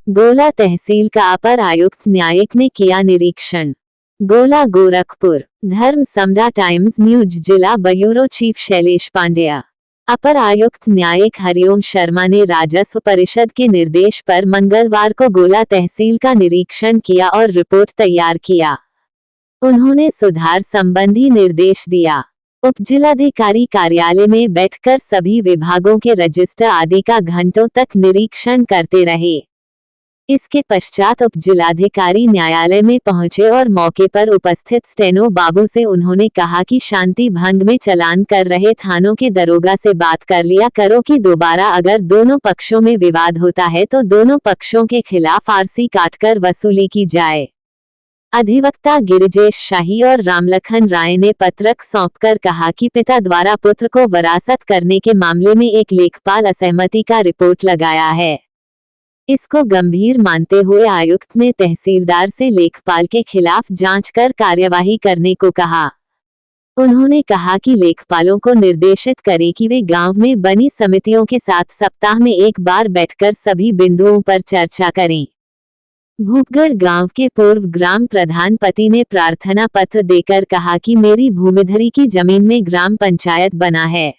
गोला तहसील का अपर आयुक्त न्यायिक ने किया निरीक्षण। गोला गोरखपुर। धर्म समदा टाइम्स न्यूज। जिला ब्यूरो चीफ शैलेश पांड्या। अपर आयुक्त न्यायिक हरिओम शर्मा ने राजस्व परिषद के निर्देश पर मंगलवार को गोला तहसील का निरीक्षण किया और रिपोर्ट तैयार किया। उन्होंने सुधार संबंधी निर्देश दिया। उप जिलाधिकारी कार्यालय में बैठकर सभी विभागों के रजिस्टर आदि का घंटों तक निरीक्षण करते रहे। इसके पश्चात उप जिलाधिकारी न्यायालय में पहुंचे और मौके पर उपस्थित स्टेनो बाबू से उन्होंने कहा कि शांति भंग में चालान कर रहे थानों के दरोगा से बात कर लिया करो कि दोबारा अगर दोनों पक्षों में विवाद होता है तो दोनों पक्षों के खिलाफ आरसी काटकर वसूली की जाए। अधिवक्ता गिरिजेश शाही और रामलखन राय ने पत्रक सौंपकर कहा कि पिता द्वारा पुत्र को वरासत करने के मामले में एक लेखपाल असहमति का रिपोर्ट लगाया है। इसको गंभीर मानते हुए आयुक्त ने तहसीलदार से लेखपाल के खिलाफ जांच कर कार्यवाही करने को कहा। उन्होंने कहा कि लेखपालों को निर्देशित करें कि वे गांव में बनी समितियों के साथ सप्ताह में एक बार बैठकर सभी बिंदुओं पर चर्चा करें। भूपगढ़ गांव के पूर्व ग्राम प्रधान पति ने प्रार्थना पत्र देकर कहा कि मेरी भूमिधरी की जमीन में ग्राम पंचायत बना है।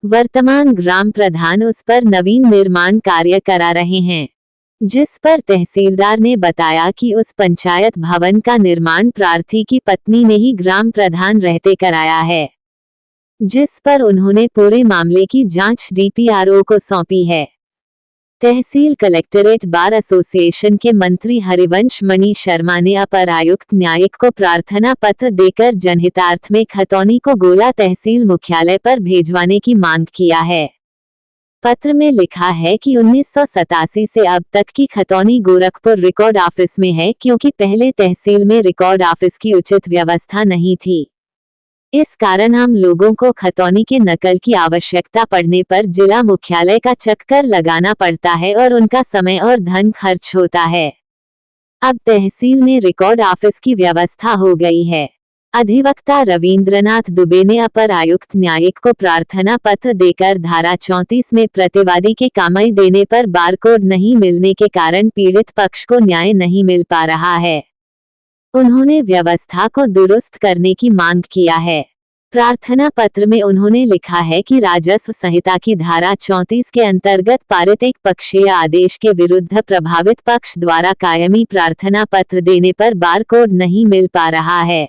वर्तमान ग्राम प्रधान उस पर नवीन निर्माण कार्य करा रहे हैं, जिस पर तहसीलदार ने बताया कि उस पंचायत भवन का निर्माण प्रार्थी की पत्नी ने ही ग्राम प्रधान रहते कराया है, जिस पर उन्होंने पूरे मामले की जांच डीपीआरओ को सौंपी है। तहसील कलेक्टरेट बार एसोसिएशन के मंत्री हरिवंश मणि शर्मा ने अपर आयुक्त न्यायिक को प्रार्थना पत्र देकर जनहितार्थ में खतौनी को गोला तहसील मुख्यालय पर भेजवाने की मांग किया है। पत्र में लिखा है कि 1987 से अब तक की खतौनी गोरखपुर रिकॉर्ड ऑफिस में है, क्योंकि पहले तहसील में रिकॉर्ड ऑफिस की उचित व्यवस्था नहीं थी। इस कारण हम लोगों को खतौनी के नकल की आवश्यकता पड़ने पर जिला मुख्यालय का चक्कर लगाना पड़ता है और उनका समय और धन खर्च होता है। अब तहसील में रिकॉर्ड ऑफिस की व्यवस्था हो गई है। अधिवक्ता रविंद्रनाथ दुबे ने अपर आयुक्त न्यायिक को प्रार्थना पत्र देकर धारा 34 में प्रतिवादी के कामई देने पर बारकोड नहीं मिलने के कारण पीड़ित पक्ष को न्याय नहीं मिल पा रहा है। उन्होंने व्यवस्था को दुरुस्त करने की मांग किया है। प्रार्थना पत्र में उन्होंने लिखा है कि राजस्व संहिता की धारा 34 के अंतर्गत पारित एक पक्षीय आदेश के विरुद्ध प्रभावित पक्ष द्वारा कायमी प्रार्थना पत्र देने पर बारकोड नहीं मिल पा रहा है,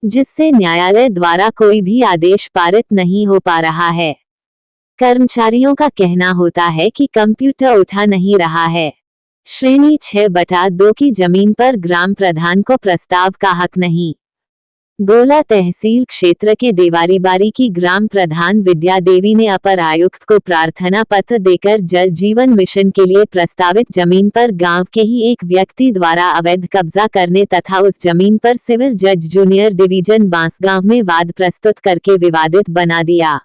जिससे न्यायालय द्वारा कोई भी आदेश पारित नहीं हो पा रहा है। कर्मचारियों का कहना होता है कि कंप्यूटर उठा नहीं रहा है। श्रेणी 6/2 की जमीन पर ग्राम प्रधान को प्रस्ताव का हक नहीं। गोला तहसील क्षेत्र के देवारीबारी की ग्राम प्रधान विद्या देवी ने अपर आयुक्त को प्रार्थना पत्र देकर जल जीवन मिशन के लिए प्रस्तावित जमीन पर गांव के ही एक व्यक्ति द्वारा अवैध कब्जा करने तथा उस जमीन पर सिविल जज जूनियर डिवीजन बांसगांव में वाद प्रस्तुत करके विवादित बना दिया,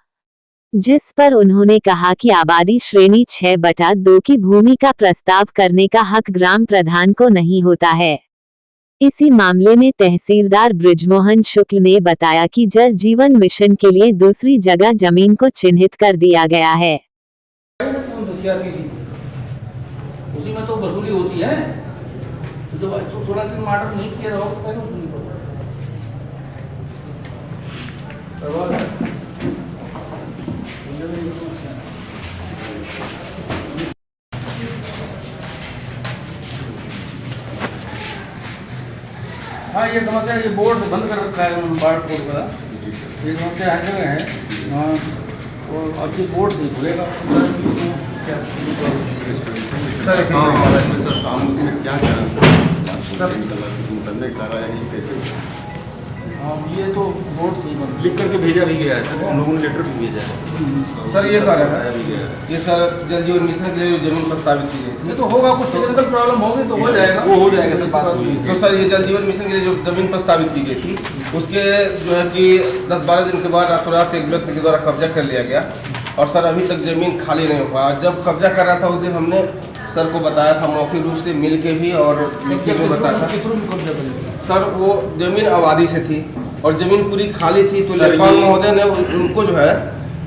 जिस पर उन्होंने कहा कि आबादी श्रेणी 6/2 की भूमि का प्रस्ताव करने का हक ग्राम प्रधान को नहीं होता है। इसी मामले में तहसीलदार ब्रिजमोहन शुक्ल ने बताया कि जल जीवन मिशन के लिए दूसरी जगह जमीन को चिन्हित कर दिया गया है। उसी में तो वसूली होती है, तो जो 16 मार्डर नहीं किया रहो हाँ, ये समस्या ये बोर्ड बंद कर रखा है उन्होंने बाढ़ कोड का। ये समस्या हर जगह है और अब ये बोर्ड नहीं खुलेगा। सर काम उसमें क्या कैसे? हाँ, ये तो बोर्ड से लिख करके भेजा भी गया है सर, उन लोगों ने लेटर भी भेजा है। सर ये कह रहा है ये सर जल जीवन मिशन के लिए जो जमीन प्रस्तावित की गई थी, ये तो होगा, कुछ टेक्निकल प्रॉब्लम होगी तो हो जाएगा, वो हो जाएगा सर, बात हुई। तो सर ये जल जीवन मिशन के लिए जो जमीन प्रस्तावित की गई थी उसके जो है कि 10-12 दिन के बाद रातों रात एक व्यक्ति के द्वारा कब्जा कर लिया गया और सर अभी तक जमीन खाली नहीं हो पाया। जब कब्जा कर रहा था उस दिन हमने सर को बताया था, मौखिक रूप से मिल के भी और लिखित में बताया था। सर वो जमीन आबादी से थी और जमीन पूरी खाली थी, तो लेखपाल महोदय ने उनको जो है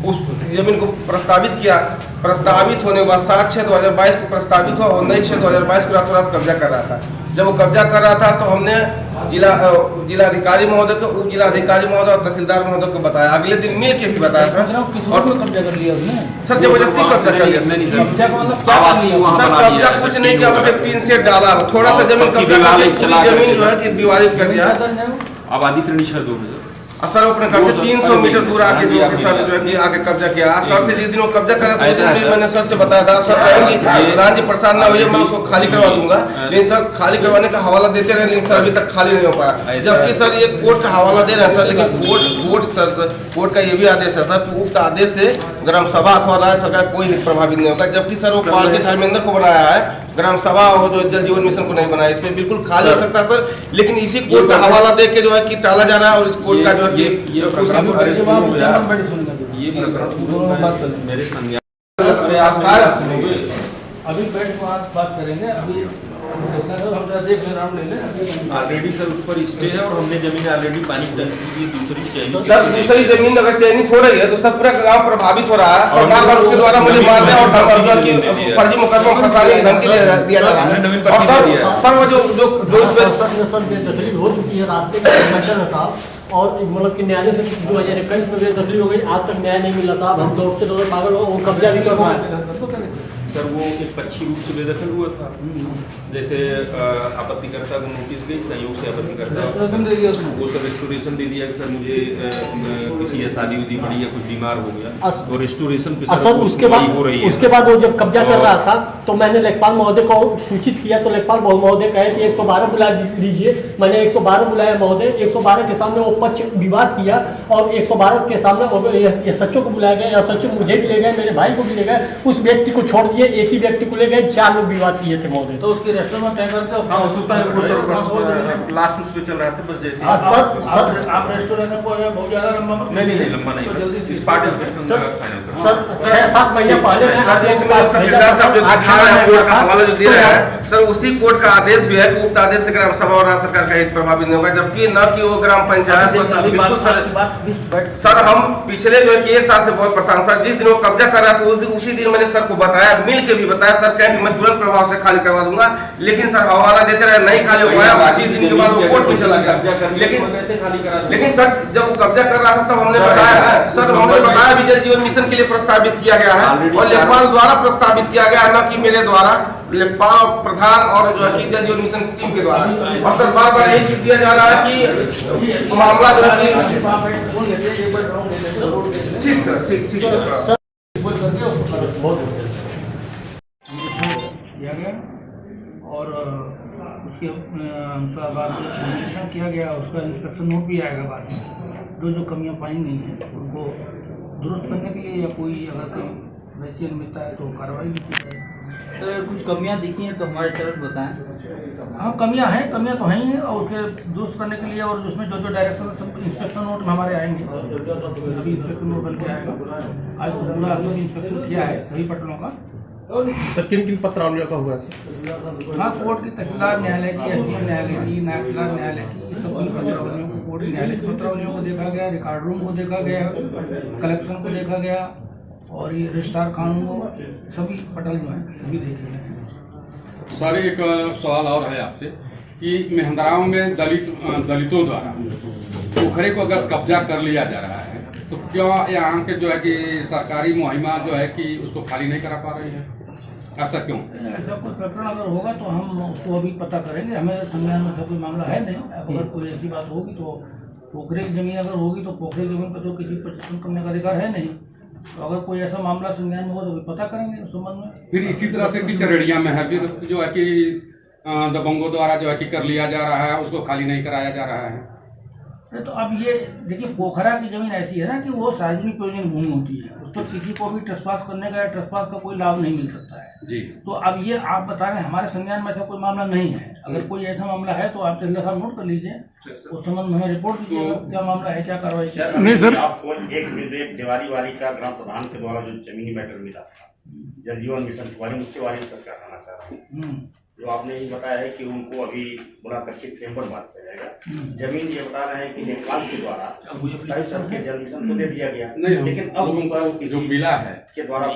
उस जमीन को प्रस्तावित किया। प्रस्तावित होने के बाद 7/6/2022 को प्रस्तावित हुआ और 9/6/2022 को रातों रात कब्जा कर रहा था। जब वो कब्जा कर रहा था तो हमने जिलाधिकारी महोदय को, उप जिलाधिकारी महोदय और तहसीलदार महोदय को बताया। अगले दिन मिल के भी बताया सर। और कब्जा कर लिया उसने सर जबरदस्ती कब्जा कर लिया कब्जा का मतलब क्या कर लिया? सर कब्जा कुछ नहीं किया, बस एक टीन सेट डाला, थोड़ा सा जमीन कब्जा करके पूरी जमीन जो है कि विवादित कर दिया। आबादी श्रेणी 6 2 और सर अपने घर से 300 मीटर दूर आके जो है सर जो है कि आके कब्जा किया। सर से जिस दिन वो कब्जा करा था उस दिन भी मैंने सर से बताया था, सर कहेंगे प्रधान जी परेशान ना होइए, मैं उसको खाली करवा दूंगा। लेकिन सर खाली करवाने का हवाला देते रहे, लेकिन सर अभी तक खाली नहीं हो पाया। जबकि सर ये कोर्ट का हवाला दे रहे हैं सर, लेकिन कोर्ट का ये भी आदेश है सर कि उक्त आदेश से ग्राम सभा अथवा राज्य सरकार कोई हित प्रभावित नहीं होगा। जबकि सर वो पाल के धर्मेंद्र को बनाया है, ग्राम सभा और जो जल जीवन मिशन को नहीं बनाया। इसमें बिल्कुल खाली हो सकता है सर, लेकिन इसी कोर्ट का हवाला दे के जो है कि टाला जा रहा है। और इस कोर्ट का जो है कि मेरे संज्ञान अभी बैठ के बात करेंगे। अभी देख ले राउंड ले ले। ऑलरेडी सर उस पर स्टे है और हमने जमीन ऑलरेडी पानी की टंकी की दूसरी चयनित सर दूसरी जमीन अगर चयनित हो रही है तो सर पूरा गांव प्रभावित हो रहा है। सरकार द्वारा उसके द्वारा मुझे मारने और फर्जी मुकदमा फंसाने की धमकी दिया जा रहा है। और सर वो जो तकलीफ हो चुकी है, रास्ते में साहब, और मतलब कि न्यायालय से 2021 में बेदखली हो गई, आज तक न्याय नहीं मिला साहब। हम दौड़ते दौड़ते पागल हो, वो कब्जा भी कर रहा है सर। वो एक पक्षी रूप से बेदखल हुआ था, जैसे आपत्तिकर्ता को नोटिस गई, संयोग से आपत्तिकर्ता वो सर रेस्टोरेशन दे दिया कि सर मुझे किसी शादी उदी पड़ी या कुछ बीमार हो गया तो रेस्टोरेशन पे सर उसके बाद वो जब कब्जा कर रहा था तो मैंने लेखपाल महोदय को सूचित किया, तो लेखपाल महोदय कहे कि 112 बुला लीजिए। मैंने 112 बुलाया महोदय, 112 के सामने वो पक्ष विवाद किया और 112 के सामने SHO को बुलाया गया। SHO मुझे भी ले गए, मेरे भाई को भी ले गए, उस व्यक्ति को छोड़ दिए, एक ही व्यक्ति को ले गए, 4 लोग विवाद किए थे महोदय। तो उसके रेस्टोरेंट में लास्ट उस पे चल रहा था बस जैसे आप रेस्टोरेंट में बहुत ज्यादा लंबा नहीं लंबा नहीं, जल्दी इस पार्ट ऑपरेशन का फाइनल कर सर 6-7 महीने पहले तहसीलदार साहब जो दिखा रहे हैं कोर्ट का हवाला जो दे रहे हैं सर, उसी कोर्ट का आदेश भी है कि उक्त आदेश से ग्राम सभा और राज्य सरकार का हित प्रभावित नहीं होगा। जबकि न कि वो ग्राम पंचायत बिल्कुल सर हम पिछले जो है कि 1 साल से बहुत परेशान। सर जिस दिन वो कब्जा कर रहा था उसी दिन मैंने सर को बताया, मिल के भी बताया। सर कहे कि मैं तुरंत प्रभाव से खाली करवा दूंगा, लेकिन सर हवाला देते रहे, नहीं खाली हो पाया। 25 दिन के बाद वो कोर्ट में चला गया। लेकिन सर जब वो कब्जा कर रहा था तब हमने बताया सर, हमने बताया भी जल जीवन मिशन के लिए प्रस्तावित किया गया है और लेखपाल द्वारा प्रस्तावित किया गया है, न कि मेरे द्वारा, लेखपाल प्रधान और जो है कि जल जीवन मिशन की टीम के द्वारा। और सर बार बार यही चीज दिया जा रहा है कि मामला जो है ठीक सर ठीक किया गया और उसके बाद निरीक्षण किया गया, उसका इंस्पेक्शन नोट भी आएगा बाद में। जो कमियां पाई गई हैं उनको दुरुस्त करने के लिए या कोई अगर कोई वैसी अनियमितता है तो कार्रवाई भी की जाए। सर कुछ कमियां दिखी हैं तो हमारे तरफ बताएं। हाँ कमियां तो हैं ही, और उसके दुरुस्त करने के लिए और उसमें जो डायरेक्शन इंस्पेक्शन नोट में हमारे आएंगे, अभी इंस्पेक्शन नोट बन के आएगा। आज तो पूरा सब इंस्पेक्शन किया है सभी पटलों का। सर किन पत्रावलियों का हुआ सर? हाँ कोर्ट की तहसीलदार न्यायालय की, SDM न्यायालय की, नायब न्यायालय की, सभी पत्रावलियों को, कोर्ट न्यायालय की पत्रावलियों को देखा गया, रिकॉर्ड रूम को देखा गया, कलेक्शन को देखा गया और ये रजिस्ट्रार कानून को, सभी पटल जो है सभी देखे गए हैं। सर एक सवाल और है आपसे कि मेहंदराओं में दलितों द्वारा पोखरे को अगर कब्जा कर लिया जा रहा है तो क्या यहाँ के जो है कि सरकारी मुहिमा जो है कि उसको खाली नहीं करा पा रही है? ऐसा क्यों? ऐसा कोई प्रकरण अगर होगा तो हम उसको अभी पता करेंगे। हमें संज्ञान में कोई मामला है नहीं। अगर कोई ऐसी बात होगी तो पोखरे की जमीन अगर होगी तो पोखरे की जमीन पर तो किसी प्रशासन करने का अधिकार है नहीं। तो अगर कोई ऐसा मामला संज्ञान में होगा तो पता करेंगे उस संबंध में। फिर इसी तरह से कि चरेड़िया में है फिर जो है कि दबंगों द्वारा जो है कि कर लिया जा रहा है, उसको खाली नहीं कराया जा रहा है। तो अब ये देखिए पोखरा की जमीन ऐसी है ना कि वो सार्वजनिक प्रयोजन भूमि होती है, उस पर किसी को भी ट्रेसपास करने का या ट्रेसपास का कोई लाभ नहीं मिल सकता है जी। तो अब ये आप बता रहे हैं हमारे संज्ञान में ऐसा कोई मामला नहीं है। अगर कोई ऐसा मामला है तो आप तहसीलदार साहब नोट कर लीजिए, उस संबंध में हमें रिपोर्ट कीजिएगा क्या मामला है, क्या कार्रवाई है। नहीं सर, आपको एक देवारी वाली का ग्राम प्रधान के द्वारा जो जमीनी मैटर मिला था जल जीवन मिशन के बारे में, उसके बारे में सर क्या कहना चाह रहा हूँ। जो आपने ये बताया है कि उनको अभी बुला करके चैम्बर बात किया जाएगा। जमीन ये बता रहे हैं कि लेखपाल के द्वारा सबके जल मिशन को दे दिया गया, नहीं, लेकिन अब उनका जो मिला है के द्वारा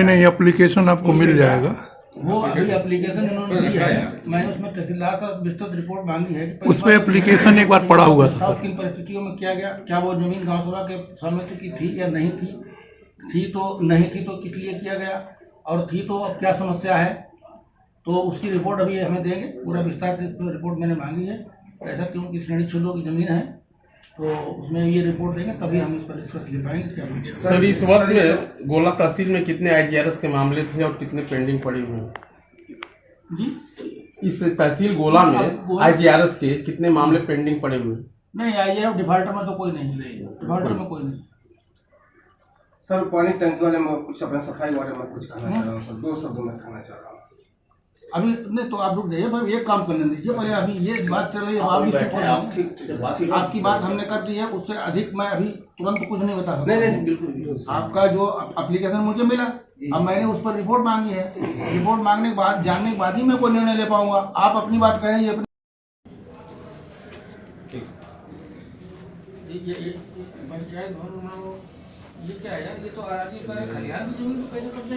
नहीं एप्लीकेशन आपको मिल जाएगा। वो अभी एप्लीकेशन इन्होंने दी है, मैंने उसमें तहसीलदार से विस्तृत रिपोर्ट मांगी है कि उस पर एप्लीकेशन एक बार पड़ा हुआ था। किन परिस्थितियों में किया गया, क्या वो जमीन गांवसभा के समिति की थी या नहीं थी, थी तो नहीं थी तो किस लिए किया गया, और थी तो अब क्या समस्या है, तो उसकी रिपोर्ट अभी हमें देंगे। पूरा विस्तार से रिपोर्ट मैंने मांगी है। ऐसा क्यों कि श्रेणी 6 की जमीन है, तो उसमें ये रिपोर्ट देंगे तभी हम इस पर डिस्कस ले पाएंगे। सर, इस वर्ष में गोला तहसील में कितने IGRS के मामले थे और कितने पेंडिंग पड़े हुए हैं? जी, इस तहसील गोला में IGRS के कितने मामले पेंडिंग पड़े हुए हैं? नहीं, IGRS डिफाल्टर में तो कोई नहीं, डिफाल्टर में कोई नहीं। सर, पानी टंकी वाले में कुछ अपने सफाई बारे में कुछ कहना चाह रहा हूँ सर, 2 शब्दों में कहना चाह रहा हूँ। अभी नहीं तो आप रुक जाइए भाई, एक काम करने दीजिए पहले। अभी ये बात चल रही है, आपकी बात हमने कर दी है, उससे अधिक मैं अभी तुरंत कुछ नहीं बता सकता। नहीं बिल्कुल, आपका जो एप्लीकेशन मुझे मिला, अब मैंने उस पर रिपोर्ट मांगी है, रिपोर्ट मांगने के बाद जानने के बाद ही मैं कोई निर्णय ले पाऊंगा। आप अपनी बात करें, ये पंचायत भवन ये क्या है यार, ये तो आगे खलिहान की जमीन को कैसे कब्जा